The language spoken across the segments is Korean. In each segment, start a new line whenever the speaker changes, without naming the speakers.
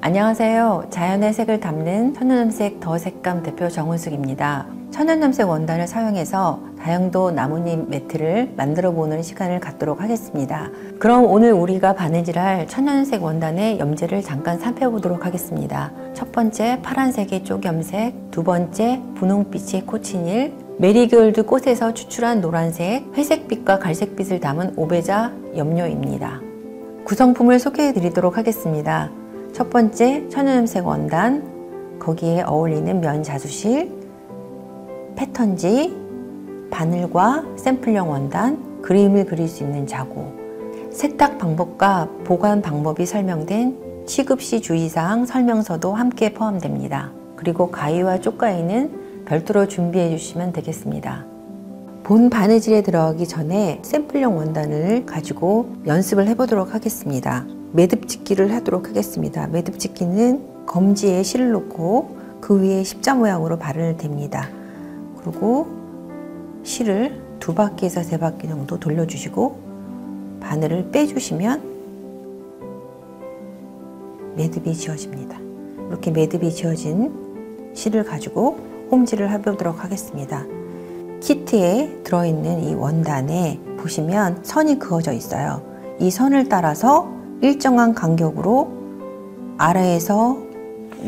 안녕하세요. 자연의 색을 담는 천연염색 더 색감 대표 정은숙입니다. 천연염색 원단을 사용해서 다용도 나뭇잎 매트를 만들어 보는 시간을 갖도록 하겠습니다. 그럼 오늘 우리가 바느질할 천연색 원단의 염재를 잠깐 살펴보도록 하겠습니다. 첫 번째 파란색의 쪽염색, 두 번째 분홍빛의 코치닐, 메리골드 꽃에서 추출한 노란색, 회색빛과 갈색빛을 담은 오베자 염료입니다. 구성품을 소개해 드리도록 하겠습니다. 첫 번째 천연염색 원단, 거기에 어울리는 면 자수실, 패턴지, 바늘과 샘플용 원단, 그림을 그릴 수 있는 자구, 세탁 방법과 보관 방법이 설명된 취급시 주의사항 설명서도 함께 포함됩니다. 그리고 가위와 쪽가위는 별도로 준비해 주시면 되겠습니다. 본 바느질에 들어가기 전에 샘플용 원단을 가지고 연습을 해보도록 하겠습니다. 매듭짓기를 하도록 하겠습니다. 매듭짓기는 검지에 실을 놓고 그 위에 십자 모양으로 바늘 댑니다. 그리고 실을 2바퀴에서 3바퀴 정도 돌려주시고 바늘을 빼주시면 매듭이 지어집니다. 이렇게 매듭이 지어진 실을 가지고 홈질을 해보도록 하겠습니다. 키트에 들어있는 이 원단에 보시면 선이 그어져 있어요. 이 선을 따라서 일정한 간격으로 아래에서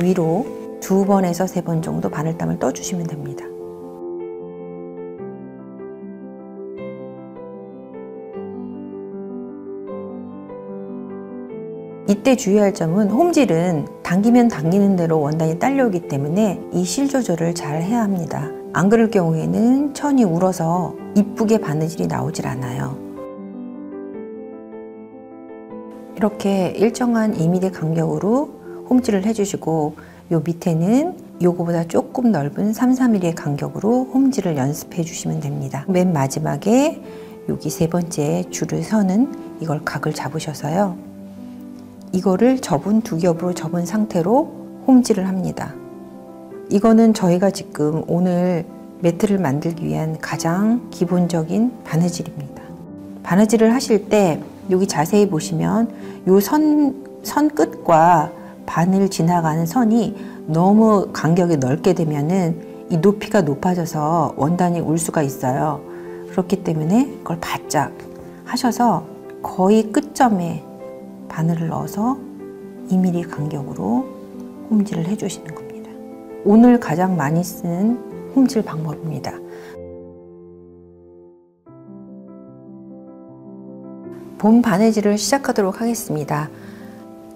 위로 2번에서 3번 정도 바늘땀을 떠주시면 됩니다. 이때 주의할 점은 홈질은 당기면 당기는 대로 원단이 딸려오기 때문에 이 실 조절을 잘 해야 합니다. 안 그럴 경우에는 천이 울어서 이쁘게 바느질이 나오질 않아요. 이렇게 일정한 2mm 간격으로 홈질을 해주시고 요 밑에는 요거보다 조금 넓은 3, 4mm 간격으로 홈질을 연습해 주시면 됩니다. 맨 마지막에 여기 3번째 줄을 서는 이걸 각을 잡으셔서요. 이거를 접은 2겹으로 접은 상태로 홈질을 합니다. 이거는 저희가 지금 오늘 매트를 만들기 위한 가장 기본적인 바느질입니다. 바느질을 하실 때 여기 자세히 보시면 요 선 끝과 바늘 지나가는 선이 너무 간격이 넓게 되면은 이 높이가 높아져서 원단이 울 수가 있어요. 그렇기 때문에 그걸 바짝 하셔서 거의 끝점에 바늘을 넣어서 2mm 간격으로 홈질을 해주시는 겁니다. 오늘 가장 많이 쓰는 홈질 방법입니다. 본 바느질을 시작하도록 하겠습니다.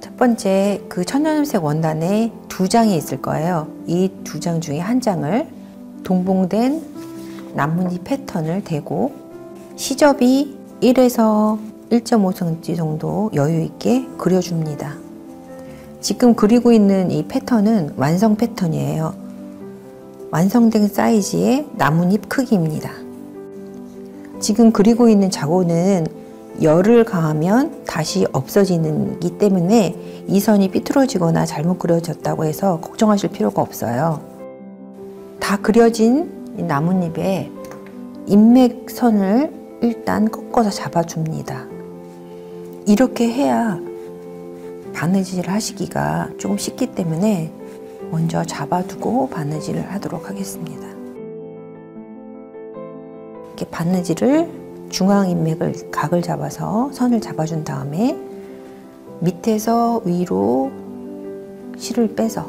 첫 번째 그 천연염색 원단에 2장이 있을 거예요. 이 2장 중에 한 장을 동봉된 나뭇잎 패턴을 대고 시접이 1에서 1.5cm 정도 여유 있게 그려줍니다. 지금 그리고 있는 이 패턴은 완성 패턴이에요. 완성된 사이즈의 나뭇잎 크기입니다. 지금 그리고 있는 자고는 열을 가하면 다시 없어지기 때문에 이 선이 삐뚤어지거나 잘못 그려졌다고 해서 걱정하실 필요가 없어요. 다 그려진 이 나뭇잎에 인맥선을 일단 꺾어서 잡아줍니다. 이렇게 해야 바느질을 하시기가 조금 쉽기 때문에 먼저 잡아두고 바느질을 하도록 하겠습니다. 이렇게 바느질을 중앙 인맥을 각을 잡아서 선을 잡아준 다음에 밑에서 위로 실을 빼서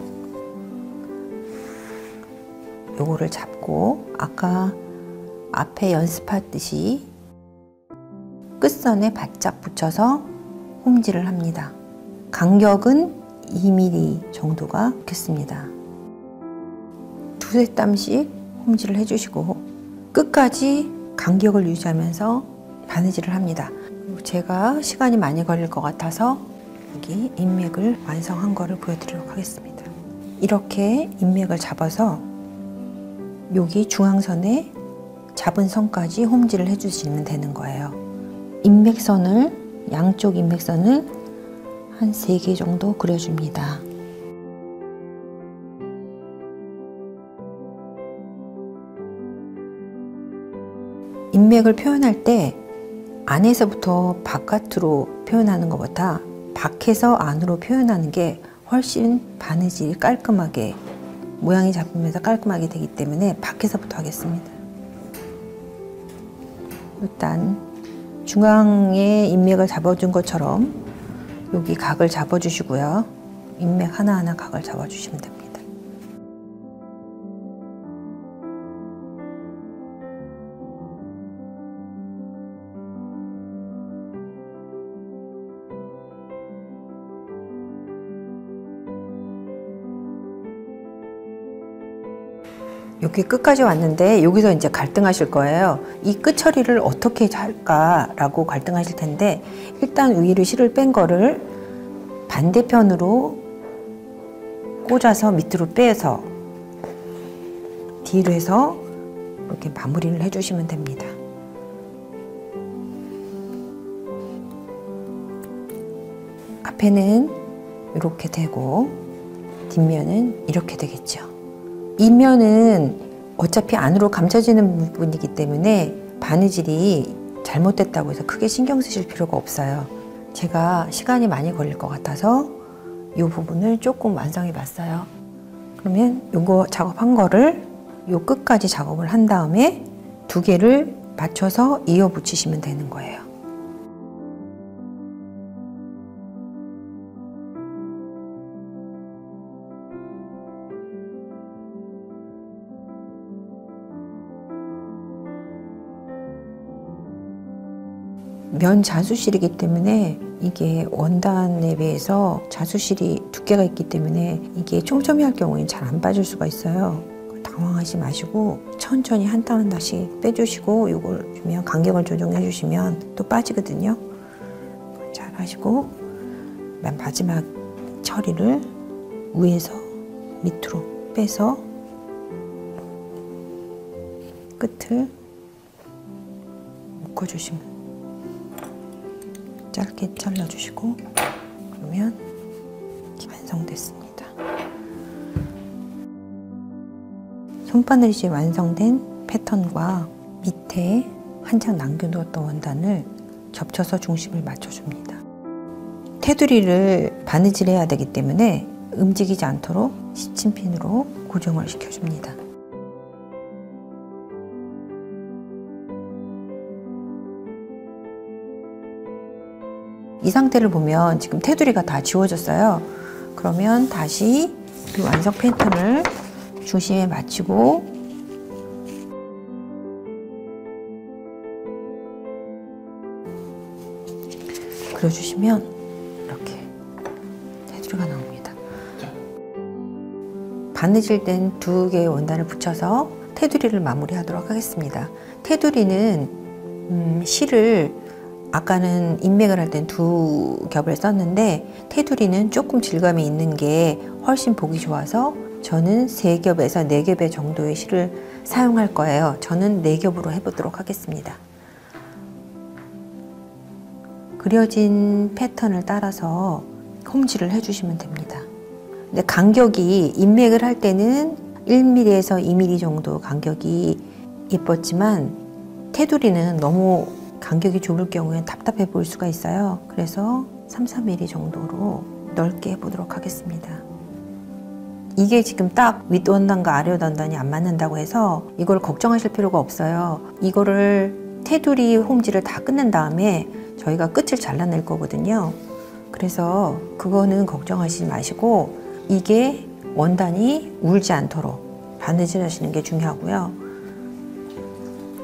요거를 잡고 아까 앞에 연습했듯이 끝선에 바짝 붙여서 홈질을 합니다. 간격은 2mm 정도가 좋겠습니다. 2-3땀씩 홈질을 해주시고 끝까지 간격을 유지하면서 바느질을 합니다. 제가 시간이 많이 걸릴 것 같아서 여기 인맥을 완성한 거를 보여드리도록 하겠습니다. 이렇게 인맥을 잡아서 여기 중앙선에 잡은 선까지 홈질을 해주시면 되는 거예요. 인맥선을, 양쪽 인맥선을 한 3개 정도 그려줍니다. 인맥을 표현할 때 안에서부터 바깥으로 표현하는 것보다 밖에서 안으로 표현하는 게 훨씬 바느질이 깔끔하게 모양이 잡히면서 깔끔하게 되기 때문에 밖에서부터 하겠습니다. 일단 중앙에 인맥을 잡아준 것처럼 여기 각을 잡아주시고요. 인맥 하나하나 각을 잡아주시면 됩니다. 여기 끝까지 왔는데 여기서 이제 갈등하실 거예요. 이 끝 처리를 어떻게 할까라고 갈등하실 텐데, 일단 위로 실을 뺀 거를 반대편으로 꽂아서 밑으로 빼서 뒤로 해서 이렇게 마무리를 해주시면 됩니다. 앞에는 이렇게 되고 뒷면은 이렇게 되겠죠. 이 면은 어차피 안으로 감춰지는 부분이기 때문에 바느질이 잘못됐다고 해서 크게 신경 쓰실 필요가 없어요. 제가 시간이 많이 걸릴 것 같아서 이 부분을 조금 완성해 봤어요. 그러면 이거 작업한 거를 이 끝까지 작업을 한 다음에 두 개를 맞춰서 이어 붙이시면 되는 거예요. 면 자수실이기 때문에 이게 원단에 비해서 자수실이 두께가 있기 때문에 이게 촘촘히 할 경우에는 잘 안 빠질 수가 있어요. 당황하지 마시고 천천히 한 땀 한 땀씩 빼주시고, 이걸 주면 간격을 조정해 주시면 또 빠지거든요. 잘 하시고 맨 마지막 처리를 위에서 밑으로 빼서 끝을 묶어주시면, 짧게 잘라주시고, 그러면 완성됐습니다. 손바느질 완성된 패턴과 밑에 한장 남겨두었던 원단을 접쳐서 중심을 맞춰줍니다. 테두리를 바느질해야 되기 때문에 움직이지 않도록 시침핀으로 고정을 시켜줍니다. 이 상태를 보면 지금 테두리가 다 지워졌어요. 그러면 다시 이 완성 패턴을 중심에 맞추고 그려주시면 이렇게 테두리가 나옵니다. 바느질 된 두 개의 원단을 붙여서 테두리를 마무리하도록 하겠습니다. 테두리는 실을 아까는 인맥을 할 땐 두 겹을 썼는데 테두리는 조금 질감이 있는 게 훨씬 보기 좋아서 저는 3겹에서 4겹의 정도의 실을 사용할 거예요. 저는 4겹으로 해보도록 하겠습니다. 그려진 패턴을 따라서 홈질을 해주시면 됩니다. 근데 간격이 인맥을 할 때는 1mm에서 2mm 정도 간격이 예뻤지만 테두리는 너무 간격이 좁을 경우엔 답답해 보일 수가 있어요. 그래서 3, 4mm 정도로 넓게 해보도록 하겠습니다. 이게 지금 딱 윗원단과 아래원단이 안 맞는다고 해서 이걸 걱정하실 필요가 없어요. 이거를 테두리 홈질을 다 끝낸 다음에 저희가 끝을 잘라낼 거거든요. 그래서 그거는 걱정하시지 마시고 이게 원단이 울지 않도록 바느질 하시는 게 중요하고요.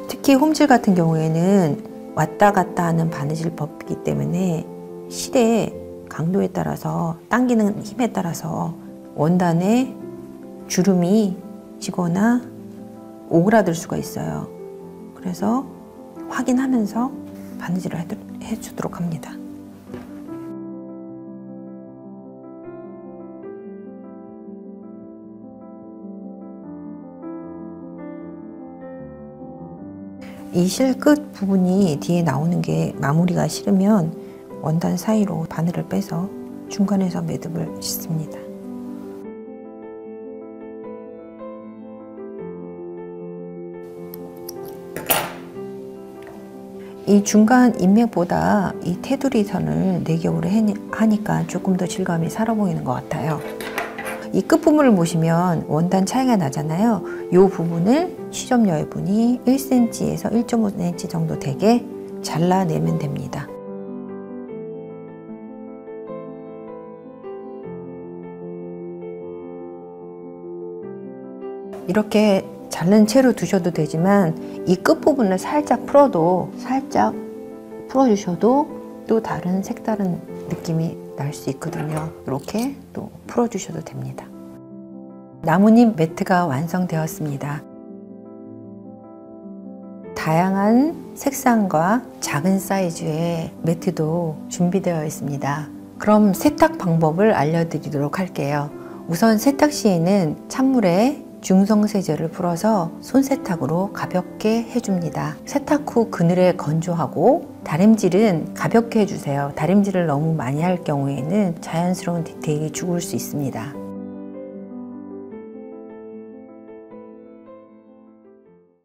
특히 홈질 같은 경우에는 왔다 갔다 하는 바느질법이기 때문에 실의 강도에 따라서 당기는 힘에 따라서 원단에 주름이 지거나 오그라들 수가 있어요. 그래서 확인하면서 바느질을 해주도록 합니다. 이 실 끝 부분이 뒤에 나오는 게 마무리가 싫으면 원단 사이로 바늘을 빼서 중간에서 매듭을 짓습니다. 이 중간 인맥보다 이 테두리 선을 4겹으로 하니까 조금 더 질감이 살아 보이는 것 같아요. 이 끝부분을 보시면 원단 차이가 나잖아요. 이 부분을 시접 여분이 1cm에서 1.5cm 정도 되게 잘라내면 됩니다. 이렇게 자른 채로 두셔도 되지만 이 끝부분을 살짝 풀어주셔도 또 다른 색다른 느낌이 날 수 있거든요. 이렇게 또 풀어주셔도 됩니다. 나뭇잎 매트가 완성되었습니다. 다양한 색상과 작은 사이즈의 매트도 준비되어 있습니다. 그럼 세탁 방법을 알려드리도록 할게요. 우선 세탁 시에는 찬물에 중성세제를 풀어서 손세탁으로 가볍게 해줍니다. 세탁 후 그늘에 건조하고 다림질은 가볍게 해주세요. 다림질을 너무 많이 할 경우에는 자연스러운 디테일이 죽을 수 있습니다.